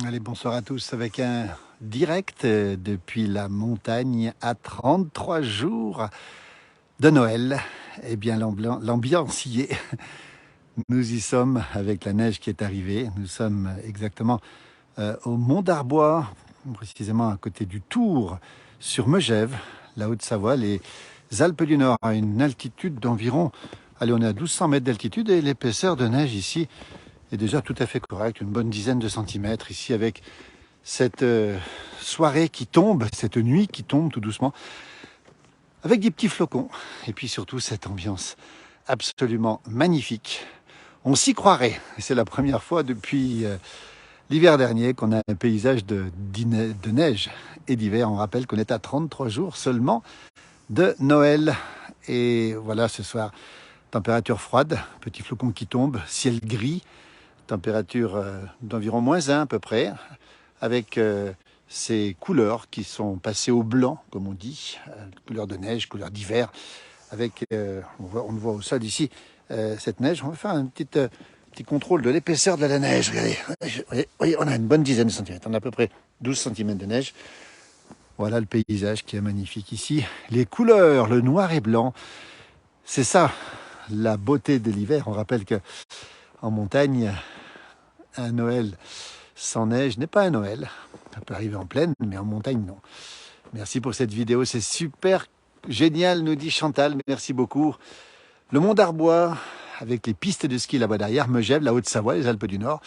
Allez, bonsoir à tous avec un direct depuis la montagne à 33 jours de Noël. Eh bien, l'ambiance y est. Nous y sommes avec la neige qui est arrivée. Nous sommes exactement au Mont d'Arbois, précisément à côté du Tour, sur Megève, la Haute-Savoie, les Alpes du Nord, à une altitude d'environ, allez, on est à 1200 mètres d'altitude et l'épaisseur de neige ici est déjà tout à fait correcte, une bonne dizaine de centimètres ici avec cette soirée qui tombe, cette nuit qui tombe tout doucement, avec des petits flocons, et puis surtout cette ambiance absolument magnifique. On s'y croirait, c'est la première fois depuis l'hiver dernier qu'on a un paysage de neige et d'hiver. On rappelle qu'on est à 33 jours seulement de Noël. Et voilà, ce soir, température froide, petits flocons qui tombent, ciel gris, température d'environ -1 à peu près, avec ces couleurs qui sont passées au blanc, comme on dit, couleur de neige, couleur d'hiver, avec, on le voit au sol ici, cette neige. On va faire un petit contrôle de l'épaisseur de la neige. Regardez, voyez, on a une bonne dizaine de centimètres, on a à peu près 12 centimètres de neige. Voilà le paysage qui est magnifique ici. Les couleurs, le noir et blanc, c'est ça la beauté de l'hiver. On rappelle que en montagne, un Noël sans neige n'est pas un Noël. Ça peut arriver en plaine, mais en montagne, non. Merci pour cette vidéo, c'est super génial, nous dit Chantal. Merci beaucoup. Le Mont d'Arbois, avec les pistes de ski là-bas derrière, Megève, la Haute-Savoie, les Alpes du Nord.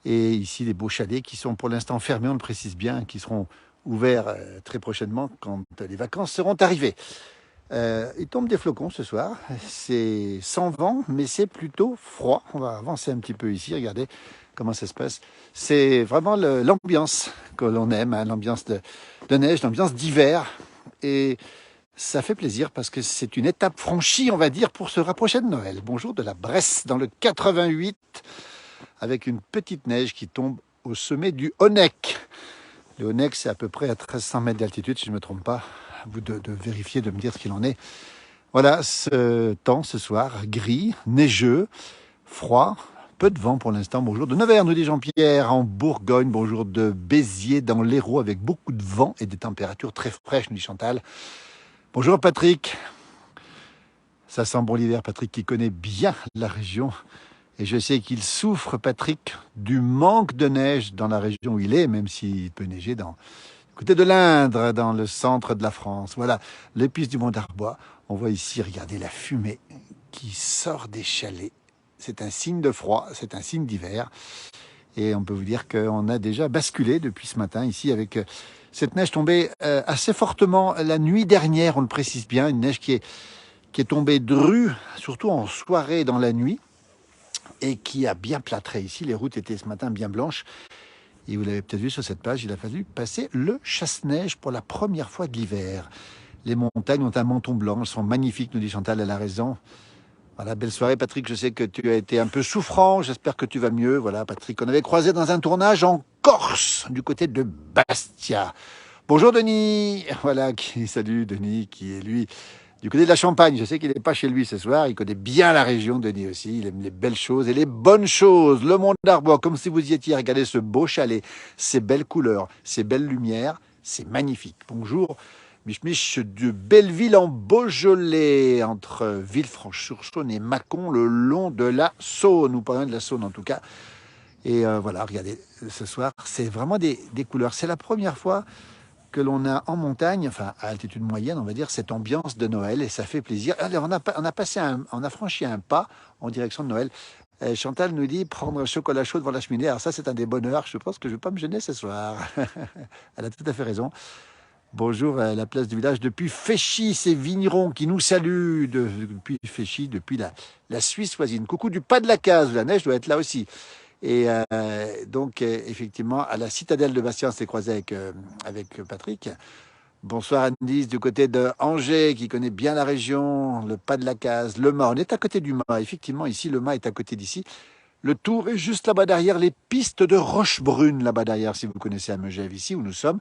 Et ici, des beaux chalets qui sont pour l'instant fermés, on le précise bien, qui seront ouverts très prochainement quand les vacances seront arrivées. Il tombe des flocons ce soir. C'est sans vent, mais c'est plutôt froid. On va avancer un petit peu ici, regardez comment ça se passe. C'est vraiment l'ambiance que l'on aime, hein, l'ambiance de neige, l'ambiance d'hiver. Et ça fait plaisir parce que c'est une étape franchie, on va dire, pour se rapprocher de Noël. Bonjour de la Bresse, dans le 88, avec une petite neige qui tombe au sommet du Honeck. Le Honeck, c'est à peu près à 1300 mètres d'altitude, si je ne me trompe pas. À vous de vérifier, de me dire ce qu'il en est. Voilà, ce temps ce soir, gris, neigeux, froid, peu de vent pour l'instant. Bonjour de Nevers, nous dit Jean-Pierre, en Bourgogne. Bonjour de Béziers, dans l'Hérault, avec beaucoup de vent et des températures très fraîches, nous dit Chantal. Bonjour Patrick. Ça sent bon l'hiver, Patrick qui connaît bien la région. Et je sais qu'il souffre, Patrick, du manque de neige dans la région où il est, même s'il peut neiger du côté de l'Indre, dans le centre de la France. Voilà, les pistes du Mont d'Arbois. On voit ici, regardez la fumée qui sort des chalets. C'est un signe de froid, c'est un signe d'hiver. Et on peut vous dire qu'on a déjà basculé depuis ce matin ici avec cette neige tombée assez fortement la nuit dernière, on le précise bien, une neige qui est tombée drue, surtout en soirée dans la nuit, et qui a bien plâtré ici. Les routes étaient ce matin bien blanches. Et vous l'avez peut-être vu sur cette page, il a fallu passer le chasse-neige pour la première fois de l'hiver. Les montagnes ont un menton blanc, elles sont magnifiques, nous dit Chantal, elle a raison. Voilà, belle soirée Patrick, je sais que tu as été un peu souffrant, j'espère que tu vas mieux. Voilà Patrick, on avait croisé dans un tournage en Corse, du côté de Bastia. Bonjour Denis, voilà, salut Denis, qui est lui du côté de la Champagne. Je sais qu'il n'est pas chez lui ce soir, il connaît bien la région, Denis aussi, il aime les belles choses et les bonnes choses. Le Mont d'Arbois, comme si vous y étiez, regardez ce beau chalet, ces belles couleurs, ces belles lumières, c'est magnifique. Bonjour. Mich de Belleville en Beaujolais, entre Villefranche-sur-Saône et Mâcon, le long de la Saône. Nous parlons de la Saône en tout cas. Et voilà, regardez, ce soir, c'est vraiment des couleurs. C'est la première fois que l'on a en montagne, enfin à altitude moyenne, on va dire, cette ambiance de Noël et ça fait plaisir. Alors, on a franchi un pas en direction de Noël. Chantal nous dit prendre un chocolat chaud devant la cheminée. Alors ça, c'est un des bonheurs. Je pense que je ne vais pas me gêner ce soir. Elle a tout à fait raison. Bonjour à la place du village depuis Féchy, ces vignerons qui nous saluent depuis Féchy, depuis la Suisse voisine. Coucou du pas de la case, la neige doit être là aussi. Et donc, effectivement, à la citadelle de Bastia, on s'est croisé avec Patrick. Bonsoir Anne-Lise, du côté de Angers, qui connaît bien la région, le pas de la case, le Mât. On est à côté du Mât, effectivement, ici, le Mât est à côté d'ici. Le Tour est juste là-bas derrière, les pistes de Rochebrune, là-bas derrière, si vous connaissez à Megève, ici où nous sommes.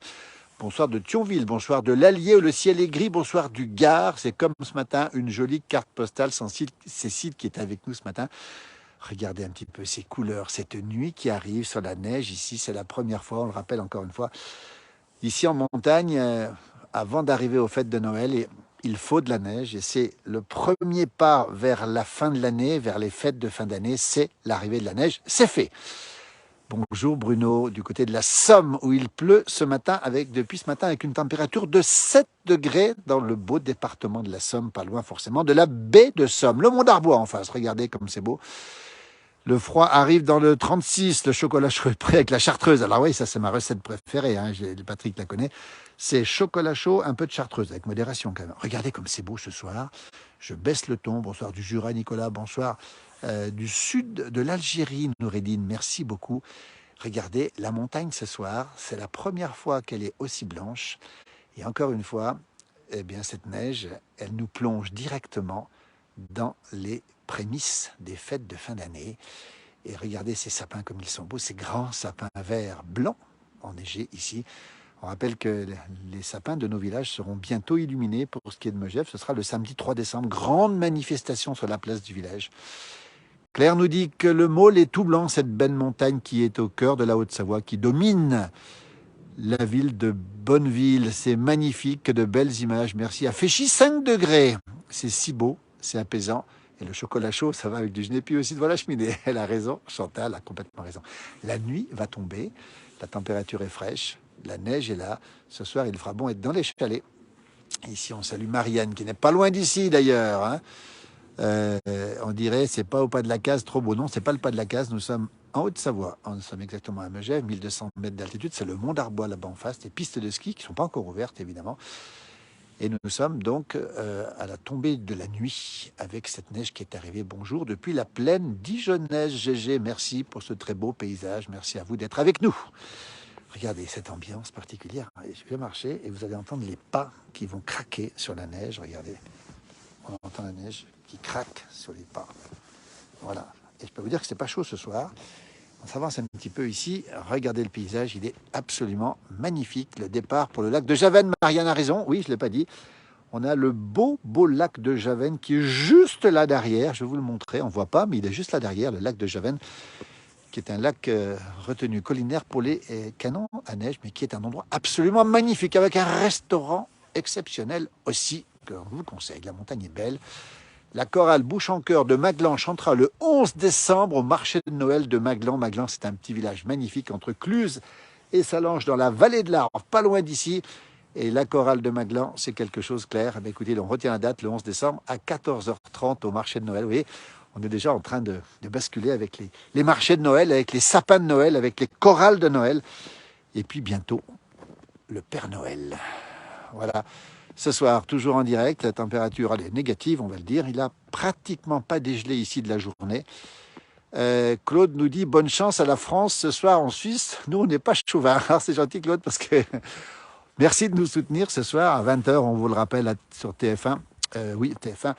Bonsoir de Thionville, bonsoir de l'Allier où le ciel est gris, bonsoir du Gard. C'est comme ce matin une jolie carte postale sans Cécile qui est avec nous ce matin. Regardez un petit peu ces couleurs, cette nuit qui arrive sur la neige. Ici, c'est la première fois, on le rappelle encore une fois. Ici en montagne, avant d'arriver aux fêtes de Noël, il faut de la neige. Et c'est le premier pas vers la fin de l'année, vers les fêtes de fin d'année, c'est l'arrivée de la neige. C'est fait. Bonjour Bruno, du côté de la Somme, où il pleut ce matin, depuis ce matin, avec une température de 7 degrés dans le beau département de la Somme, pas loin forcément de la baie de Somme. Le Mont d'Arbois en face, regardez comme c'est beau. Le froid arrive dans le 36, le chocolat chaud est prêt avec la chartreuse. Alors oui, ça c'est ma recette préférée, hein, Patrick la connaît. C'est chocolat chaud, un peu de chartreuse, avec modération quand même. Regardez comme c'est beau ce soir. Je baisse le ton. Bonsoir du Jura, Nicolas. Bonsoir du sud de l'Algérie, Noureddine. Merci beaucoup. Regardez, la montagne ce soir, c'est la première fois qu'elle est aussi blanche. Et encore une fois, eh bien, cette neige, elle nous plonge directement dans les prémices des fêtes de fin d'année. Et regardez ces sapins comme ils sont beaux, ces grands sapins verts blancs enneigés ici. On rappelle que les sapins de nos villages seront bientôt illuminés pour ce qui est de Megève. Ce sera le samedi 3 décembre, grande manifestation sur la place du village. Claire nous dit que le Maule est tout blanc, cette belle montagne qui est au cœur de la Haute-Savoie, qui domine la ville de Bonneville. C'est magnifique, de belles images. Merci. À Féchy, 5 degrés. C'est si beau, c'est apaisant. Et le chocolat chaud, ça va avec du genépi aussi devant la cheminée. Elle a raison, Chantal a complètement raison. La nuit va tomber, la température est fraîche, la neige est là. Ce soir, il fera bon être dans les chalets. Ici, on salue Marianne, qui n'est pas loin d'ici d'ailleurs. Hein. On dirait, c'est pas au pas de la case, trop beau. Non, c'est pas le pas de la case, nous sommes en Haute-Savoie. Nous sommes exactement à Megève, 1200 mètres d'altitude. C'est le Mont d'Arbois là-bas en face, des pistes de ski qui ne sont pas encore ouvertes, évidemment. Et nous sommes donc à la tombée de la nuit avec cette neige qui est arrivée. Bonjour depuis la plaine dijonnaise. GG, merci pour ce très beau paysage. Merci à vous d'être avec nous. Regardez cette ambiance particulière. Je vais marcher et vous allez entendre les pas qui vont craquer sur la neige. Regardez, on entend la neige qui craque sur les pas. Voilà. Et je peux vous dire que c'est pas chaud ce soir. On s'avance un petit peu ici. Regardez le paysage, il est absolument magnifique. Le départ pour le lac de Javennes, Marianne a raison. Oui, je ne l'ai pas dit. On a le beau, beau lac de Javennes qui est juste là derrière. Je vais vous le montrer. On ne voit pas, mais il est juste là derrière, le lac de Javennes, qui est un lac retenu collinaire pour les canons à neige, mais qui est un endroit absolument magnifique, avec un restaurant exceptionnel aussi, que je vous conseille. La montagne est belle. La chorale Bouche en Cœur de Maglan chantera le 11 décembre au marché de Noël de Maglan. Maglan, c'est un petit village magnifique entre Cluse et Salange dans la vallée de l'Arve, pas loin d'ici. Et la chorale de Maglan, c'est quelque chose clair. Mais écoutez, on retient la date, le 11 décembre, à 14h30 au marché de Noël. Vous voyez, on est déjà en train de basculer avec les marchés de Noël, avec les sapins de Noël, avec les chorales de Noël. Et puis bientôt, le Père Noël. Voilà. Ce soir, toujours en direct, la température elle est négative, on va le dire. Il n'a pratiquement pas dégelé ici de la journée. Claude nous dit bonne chance à la France ce soir en Suisse. Nous, on n'est pas chauvin. Alors c'est gentil Claude parce que merci de nous soutenir ce soir à 20h, on vous le rappelle sur TF1. Oui, TF1.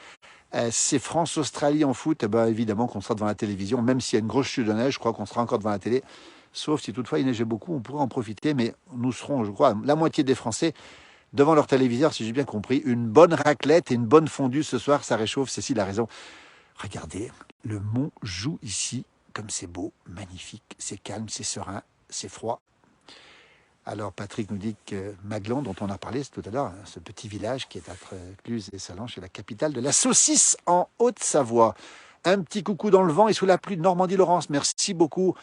C'est France-Australie en foot. Eh ben, évidemment qu'on sera devant la télévision, même s'il y a une grosse chute de neige, je crois qu'on sera encore devant la télé. Sauf si toutefois il neigeait beaucoup, on pourrait en profiter. Mais nous serons, je crois, la moitié des Français devant leur téléviseur, si j'ai bien compris. Une bonne raclette et une bonne fondue ce soir, ça réchauffe. Cécile a raison. Regardez, le mont joue ici, comme c'est beau, magnifique, c'est calme, c'est serein, c'est froid. Alors Patrick nous dit que Maglan, dont on a parlé tout à l'heure, ce petit village qui est entre Cluse et Salange, c'est la capitale de la saucisse en Haute-Savoie. Un petit coucou dans le vent et sous la pluie de Normandie-Laurence. Merci beaucoup.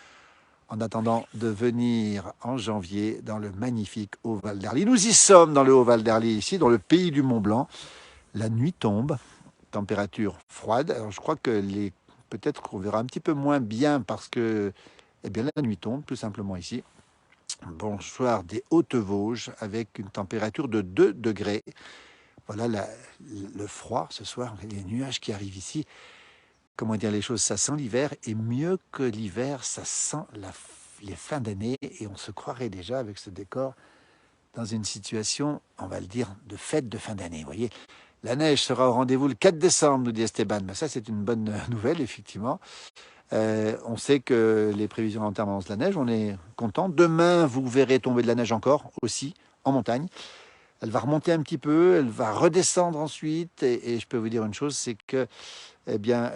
En attendant de venir en janvier dans le magnifique Haut-Val d'Arly. Nous y sommes dans le Haut-Val d'Arly, ici, dans le pays du Mont-Blanc. La nuit tombe, température froide. Alors je crois que peut-être qu'on verra un petit peu moins bien parce que eh bien, la nuit tombe, tout simplement ici. Bonsoir des Hautes-Vosges avec une température de 2 degrés. Voilà le froid ce soir, les nuages qui arrivent ici. Comment dire les choses, ça sent l'hiver, et mieux que l'hiver, ça sent les fins d'année, et on se croirait déjà avec ce décor dans une situation, on va le dire, de fête de fin d'année. Vous voyez, la neige sera au rendez-vous le 4 décembre, nous dit Esteban. Mais ça, c'est une bonne nouvelle, effectivement. On sait que les prévisions en termes de la neige, on est content. Demain, vous verrez tomber de la neige encore, aussi, en montagne. Elle va remonter un petit peu, elle va redescendre ensuite. Et je peux vous dire une chose, c'est que eh bien,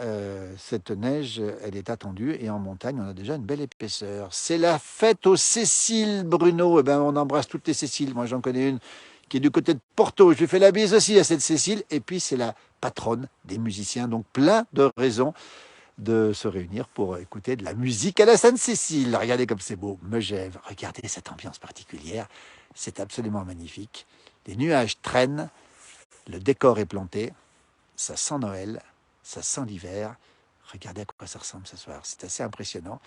cette neige, elle est attendue. Et en montagne, on a déjà une belle épaisseur. C'est la fête aux Céciles, Bruno. Eh ben, on embrasse toutes les Céciles. Moi, j'en connais une qui est du côté de Porto. Je lui fais la bise aussi à cette Cécile. Et puis, c'est la patronne des musiciens. Donc, plein de raisons de se réunir pour écouter de la musique à la Sainte-Cécile. Regardez comme c'est beau, Megève. Regardez cette ambiance particulière. C'est absolument magnifique. Les nuages traînent, le décor est planté, ça sent Noël, ça sent l'hiver. Regardez à quoi ça ressemble ce soir. C'est assez impressionnant.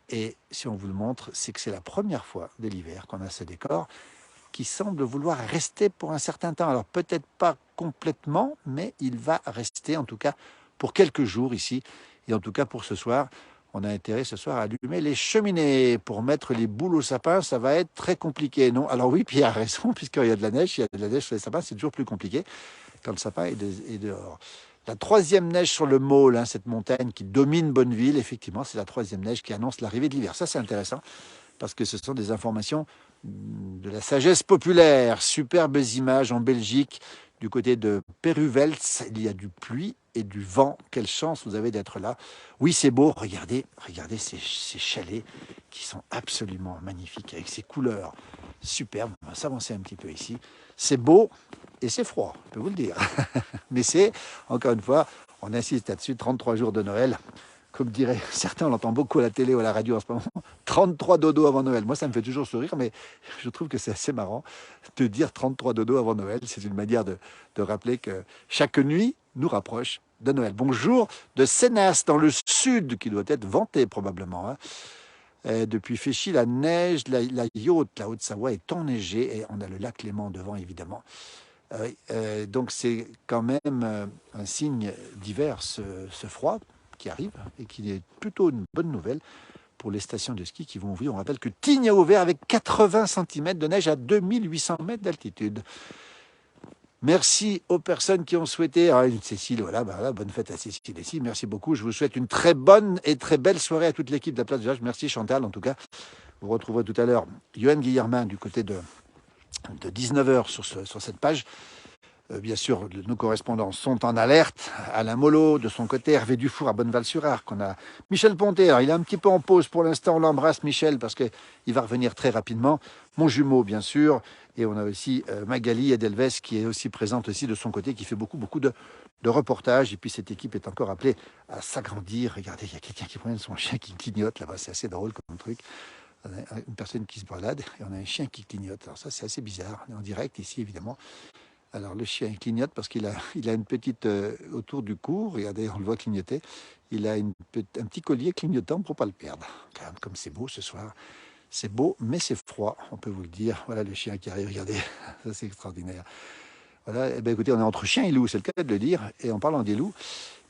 Et si on vous le montre, c'est que c'est la première fois de l'hiver qu'on a ce décor qui semble vouloir rester pour un certain temps. Alors peut-être pas complètement, mais il va rester en tout cas pour quelques jours ici. Et en tout cas pour ce soir, on a intérêt ce soir à allumer les cheminées pour mettre les boules au sapin. Ça va être très compliqué, non? Alors oui, Pierre a raison, puisqu'il y a de la neige, il y a de la neige sur les sapins, c'est toujours plus compliqué quand le sapin est dehors. La troisième neige sur le Maule, hein, cette montagne qui domine Bonneville, effectivement, c'est la troisième neige qui annonce l'arrivée de l'hiver. Ça, c'est intéressant, parce que ce sont des informations de la sagesse populaire. Superbes images en Belgique, du côté de Péruvelts, il y a du pluie et du vent. Quelle chance vous avez d'être là. Oui, c'est beau. Regardez ces chalets qui sont absolument magnifiques, avec ces couleurs superbes. On va s'avancer un petit peu ici. C'est beau et c'est froid, je peux vous le dire. Mais c'est, encore une fois, on insiste là-dessus, 33 jours de Noël. Comme diraient certains, on l'entend beaucoup à la télé ou à la radio en ce moment, 33 dodos avant Noël. Moi, ça me fait toujours sourire, mais je trouve que c'est assez marrant de dire 33 dodos avant Noël. C'est une manière de rappeler que chaque nuit nous rapproche de Noël. Bonjour de Sénas, dans le sud, qui doit être vanté probablement. Hein. Depuis Féchy, la neige, la Yaute, la Haute-Savoie est enneigée et on a le lac Léman devant, évidemment. Donc c'est quand même un signe d'hiver, ce froid qui arrive et qui est plutôt une bonne nouvelle pour les stations de ski qui vont ouvrir. On rappelle que Tignes a ouvert avec 80 cm de neige à 2800 mètres d'altitude. Merci aux personnes qui ont souhaité. Ah, Cécile, voilà, bonne fête à Cécile ici. Merci beaucoup. Je vous souhaite une très bonne et très belle soirée à toute l'équipe de la Place du Village. Merci Chantal, en tout cas. Vous retrouverez tout à l'heure Johan Guillermin du côté de 19h sur cette page. Bien sûr, nos correspondants sont en alerte. Alain Mollo, de son côté, Hervé Dufour à Bonneval-sur-Arc. On a Michel Ponté. Alors, il est un petit peu en pause pour l'instant. On l'embrasse, Michel, parce qu'il va revenir très rapidement. Mon jumeau, bien sûr. Et on a aussi Magali Edelves, qui est aussi présente aussi de son côté, qui fait beaucoup de reportages. Et puis, cette équipe est encore appelée à s'agrandir. Regardez, il y a quelqu'un qui promène son chien qui clignote là-bas. C'est assez drôle comme truc. On a une personne qui se balade et on a un chien qui clignote. Alors ça, c'est assez bizarre. On est en direct ici, évidemment. Alors le chien clignote parce qu'il a une petite autour du cou, regardez, on le voit clignoter, il a un petit collier clignotant pour ne pas le perdre. Comme c'est beau ce soir, c'est beau mais c'est froid, on peut vous le dire. Voilà le chien qui arrive, regardez, ça c'est extraordinaire. Voilà, eh bien, écoutez, on est entre chien et loup, c'est le cas de le dire, et en parlant des loups,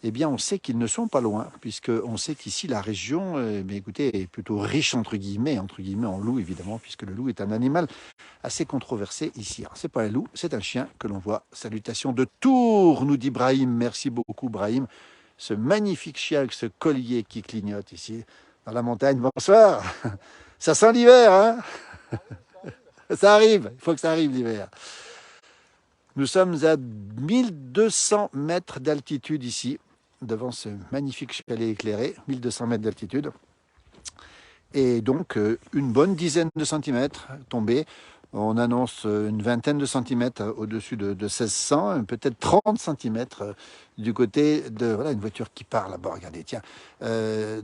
eh bien, on sait qu'ils ne sont pas loin, puisqu'on sait qu'ici, la région, écoutez, est plutôt riche, entre guillemets, en loups, évidemment, puisque le loup est un animal assez controversé ici. Ce n'est pas un loup, c'est un chien que l'on voit. Salutations de Tours, nous dit Brahim. Merci beaucoup, Brahim. Ce magnifique chien avec ce collier qui clignote ici, dans la montagne. Bonsoir. Ça sent l'hiver, hein? Ça arrive, il faut que ça arrive, l'hiver. Nous sommes à 1200 mètres d'altitude ici, devant ce magnifique chalet éclairé, 1200 mètres d'altitude. Et donc, une bonne dizaine de centimètres tombés. On annonce une vingtaine de centimètres au-dessus de 1600, peut-être 30 centimètres du côté de... Voilà, une voiture qui part là-bas, regardez, tiens.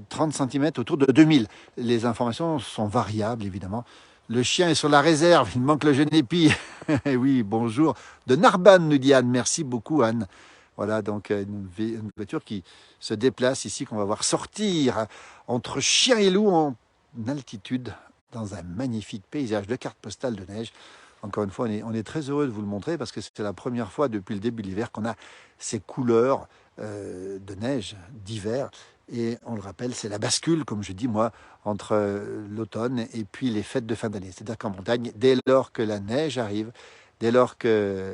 30 centimètres autour de 2000. Les informations sont variables, évidemment. Le chien est sur la réserve, il manque le genépi. Oui, bonjour. De Narbonne, nous dit Anne. Merci beaucoup, Anne. Voilà, donc une voiture qui se déplace ici, qu'on va voir sortir entre chien et loup en altitude, dans un magnifique paysage de carte postale de neige. Encore une fois, on est très heureux de vous le montrer parce que c'est la première fois depuis le début de l'hiver qu'on a ces couleurs de neige d'hiver. Et on le rappelle, c'est la bascule, comme je dis moi, entre l'automne et puis les fêtes de fin d'année. C'est-à-dire qu'en montagne, dès lors que la neige arrive, dès lors que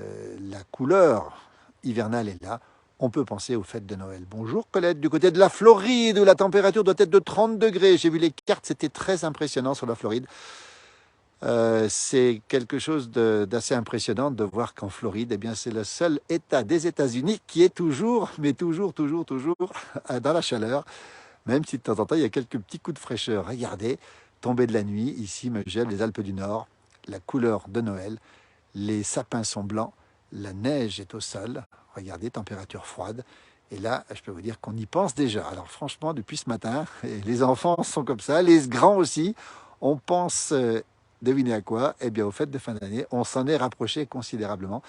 la couleur hivernale est là, on peut penser aux fêtes de Noël. Bonjour Colette, du côté de la Floride, où la température doit être de 30 degrés. J'ai vu les cartes, c'était très impressionnant sur la Floride. C'est quelque chose d'assez impressionnant de voir qu'en Floride, eh bien, c'est le seul État des États-Unis qui est toujours, mais toujours dans la chaleur, même si de temps en temps, il y a quelques petits coups de fraîcheur. Regardez, tombée de la nuit, ici, Megève, les Alpes du Nord, la couleur de Noël, les sapins sont blancs, la neige est au sol, regardez, température froide. Et là, je peux vous dire qu'on y pense déjà. Alors franchement, depuis ce matin, et les enfants sont comme ça, les grands aussi, on pense, devinez à quoi? Eh bien, au fêtes de fin d'année, on s'en est rapproché considérablement.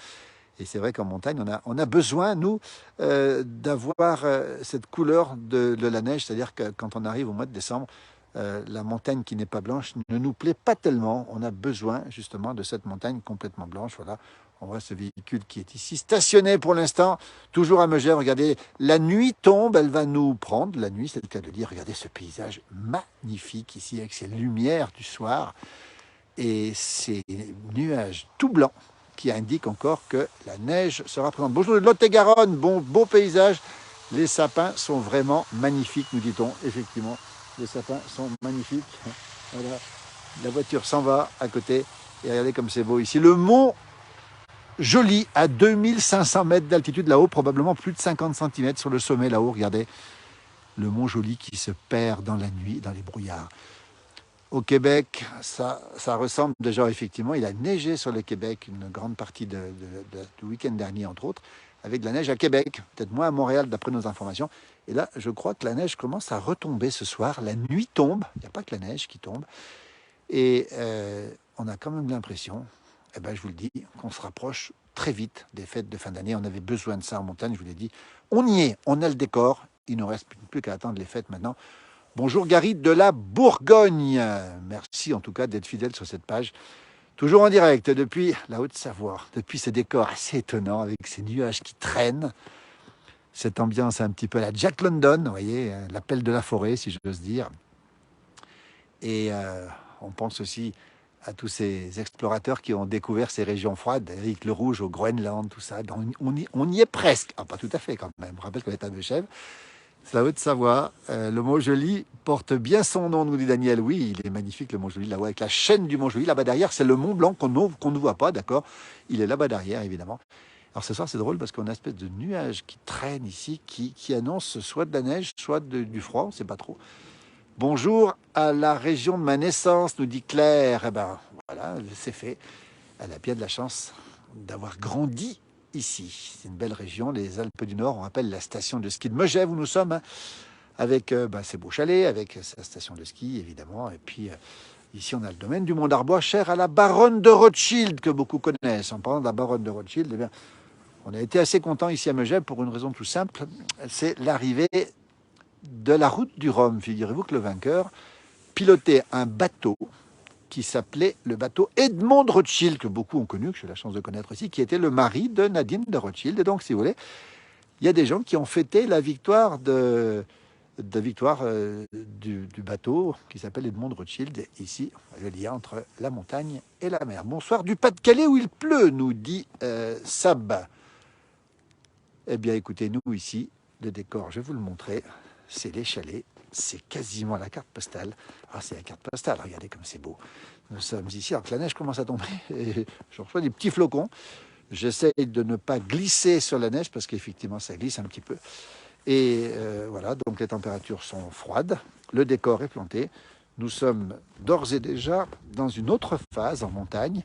Et c'est vrai qu'en montagne, on a besoin, nous, d'avoir cette couleur de la neige. C'est-à-dire que quand on arrive au mois de décembre, la montagne qui n'est pas blanche ne nous plaît pas tellement. On a besoin justement de cette montagne complètement blanche. Voilà, on voit ce véhicule qui est ici stationné pour l'instant, toujours à Megève. Regardez, la nuit tombe, elle va nous prendre. La nuit, c'est le cas de dire. Regardez ce paysage magnifique ici avec ces lumières du soir et ces nuages tout blancs qui indiquent encore que la neige sera présente. Bonjour de Lot-et-Garonne, beau paysage. Les sapins sont vraiment magnifiques, nous dit-on. Effectivement, les sapins sont magnifiques. Voilà. La voiture s'en va à côté. Et regardez comme c'est beau ici. Le mont Joli à 2500 mètres d'altitude là-haut, probablement plus de 50 cm sur le sommet là-haut. Regardez le mont Joli qui se perd dans la nuit, dans les brouillards. Au Québec, ça ressemble déjà effectivement. Il a neigé sur le Québec une grande partie du week-end dernier, entre autres, avec de la neige à Québec, peut-être moins à Montréal d'après nos informations. Et là, je crois que la neige commence à retomber ce soir. La nuit tombe, il n'y a pas que la neige qui tombe. Et on a quand même l'impression, eh ben, je vous le dis, qu'on se rapproche très vite des fêtes de fin d'année. On avait besoin de ça en montagne, je vous l'ai dit. On y est, on a le décor. Il ne reste plus qu'à attendre les fêtes maintenant. Bonjour Gary de la Bourgogne. Merci en tout cas d'être fidèle sur cette page. Toujours en direct depuis la Haute-Savoie, depuis ce décor assez étonnant avec ces nuages qui traînent. Cette ambiance un petit peu à la Jack London, vous voyez, l'appel de la forêt si j'ose dire. Et on pense aussi à tous ces explorateurs qui ont découvert ces régions froides, Éric le Rouge au Groenland, tout ça. On y est presque, ah, pas tout à fait quand même. Je rappelle qu'on est à Megève. C'est la Haute-Savoie. Le Mont-Joli porte bien son nom, nous dit Daniel. Oui, il est magnifique le Mont-Joli, là-haut, avec la chaîne du Mont-Joli. Là-bas derrière, c'est le Mont Blanc qu'on ne voit pas, d'accord? Il est là-bas derrière, évidemment. Alors ce soir, c'est drôle parce qu'on a une espèce de nuage qui traîne ici, qui annonce soit de la neige, soit du froid, on ne sait pas trop. Bonjour à la région de ma naissance, nous dit Claire. Eh ben, voilà, c'est fait. Elle a bien de la chance d'avoir grandi ici. C'est une belle région, les Alpes du Nord. On rappelle la station de ski de Megève où nous sommes, hein, avec ses beaux chalets, avec sa station de ski, évidemment. Et puis, ici, on a le domaine du Mont d'Arbois, cher à la baronne de Rothschild, que beaucoup connaissent. En parlant de la baronne de Rothschild, eh bien, on a été assez contents ici à Megève pour une raison tout simple. C'est l'arrivée de la route du Rhum. Figurez-vous que le vainqueur pilotait un bateau qui s'appelait le bateau Edmond de Rothschild, que beaucoup ont connu, que j'ai la chance de connaître aussi, qui était le mari de Nadine de Rothschild. Et donc, si vous voulez, il y a des gens qui ont fêté la victoire du bateau qui s'appelle Edmond de Rothschild, ici, le lien entre la montagne et la mer. Bonsoir du Pas-de-Calais où il pleut, nous dit Sab. Eh bien, écoutez, nous ici, le décor, je vais vous le montrer, c'est les chalets. C'est quasiment la carte postale. Ah, c'est la carte postale, regardez comme c'est beau. Nous sommes ici, alors que la neige commence à tomber, et je reçois des petits flocons. J'essaie de ne pas glisser sur la neige, parce qu'effectivement, ça glisse un petit peu. Et voilà, donc les températures sont froides, le décor est planté. Nous sommes d'ores et déjà dans une autre phase en montagne,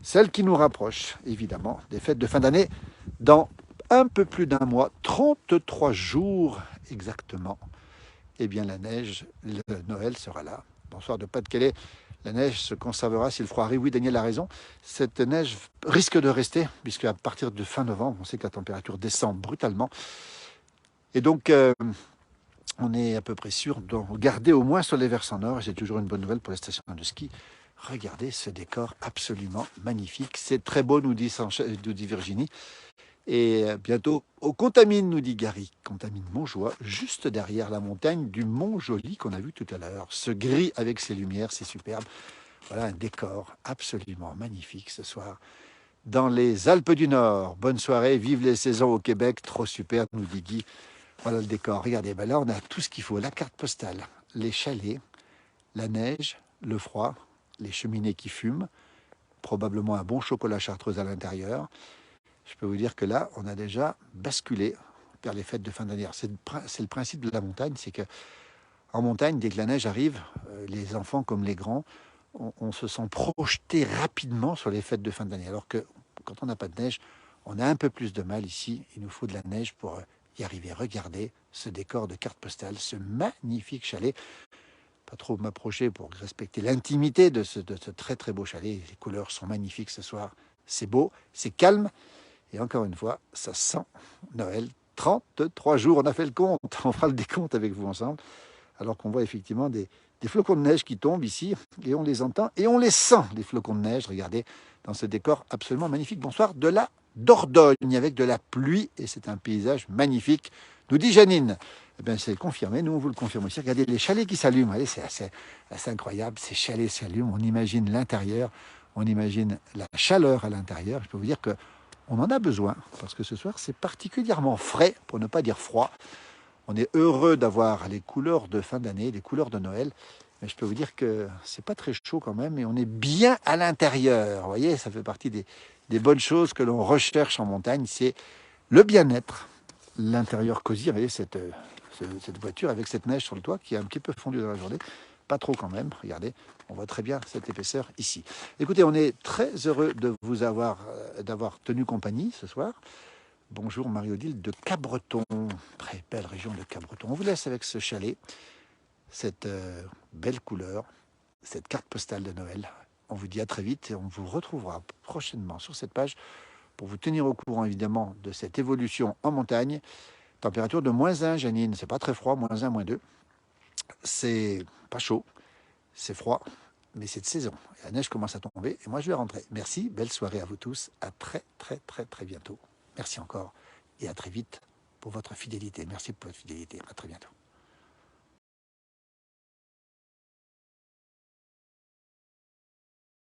celle qui nous rapproche, évidemment, des fêtes de fin d'année, dans un peu plus d'un mois, 33 jours exactement. Eh bien, la neige, le Noël sera là. Bonsoir de Pas-de-Calais. La neige se conservera si le froid arrive. Oui, Daniel a raison. Cette neige risque de rester, puisque à partir de fin novembre, on sait que la température descend brutalement. Et donc, on est à peu près sûr de garder au moins sur les versants nord. Et c'est toujours une bonne nouvelle pour les stations de ski. Regardez ce décor absolument magnifique. C'est très beau, nous dit Virginie. Et bientôt, au Contamine, nous dit Gary, Contamine Montjoie, juste derrière la montagne du Mont Joli qu'on a vu tout à l'heure. Ce gris avec ses lumières, c'est superbe. Voilà un décor absolument magnifique ce soir. Dans les Alpes du Nord, bonne soirée, vive les saisons au Québec, trop super, nous dit Guy. Voilà le décor, regardez, ben là on a tout ce qu'il faut, la carte postale, les chalets, la neige, le froid les cheminées qui fument, probablement un bon chocolat chartreuse à l'intérieur. Je peux vous dire que là, on a déjà basculé vers les fêtes de fin d'année. C'est le principe de la montagne, c'est que en montagne, dès que la neige arrive, les enfants comme les grands, on se sent projeté rapidement sur les fêtes de fin d'année. Alors que quand on n'a pas de neige, on a un peu plus de mal ici. Il nous faut de la neige pour y arriver. Regardez ce décor de carte postale, ce magnifique chalet. Pas trop m'approcher pour respecter l'intimité de ce très très beau chalet. Les couleurs sont magnifiques ce soir. C'est beau, c'est calme. Et encore une fois, ça sent Noël. 33 jours, on a fait le compte. On fera le décompte avec vous ensemble. Alors qu'on voit effectivement des flocons de neige qui tombent ici, et on les entend, et on les sent, les flocons de neige, regardez, dans ce décor absolument magnifique. Bonsoir de la Dordogne, avec de la pluie, et c'est un paysage magnifique, nous dit Janine. Eh bien, c'est confirmé, nous on vous le confirme aussi. Regardez les chalets qui s'allument, c'est assez incroyable, ces chalets s'allument, on imagine l'intérieur, on imagine la chaleur à l'intérieur. Je peux vous dire que on en a besoin, parce que ce soir c'est particulièrement frais, pour ne pas dire froid. On est heureux d'avoir les couleurs de fin d'année, les couleurs de Noël, mais je peux vous dire que c'est pas très chaud quand même, et on est bien à l'intérieur. Vous voyez, ça fait partie des bonnes choses que l'on recherche en montagne, c'est le bien-être, l'intérieur cosy. Vous voyez cette voiture avec cette neige sur le toit qui est un petit peu fondue dans la journée, pas trop quand même. Regardez, on voit très bien cette épaisseur ici. Écoutez, on est très heureux de vous d'avoir tenu compagnie ce soir. Bonjour Marie-Odile de Cabreton, très belle région de Cabreton. On vous laisse avec ce chalet, cette belle couleur, cette carte postale de Noël. On vous dit à très vite et on vous retrouvera prochainement sur cette page pour vous tenir au courant évidemment de cette évolution en montagne. Température de -1, Janine, c'est pas très froid, -1, -2. C'est pas chaud, c'est froid, mais c'est de saison. Et la neige commence à tomber et moi je vais rentrer. Merci, belle soirée à vous tous, à très bientôt. Merci encore et à très vite pour votre fidélité. Merci pour votre fidélité. À très bientôt.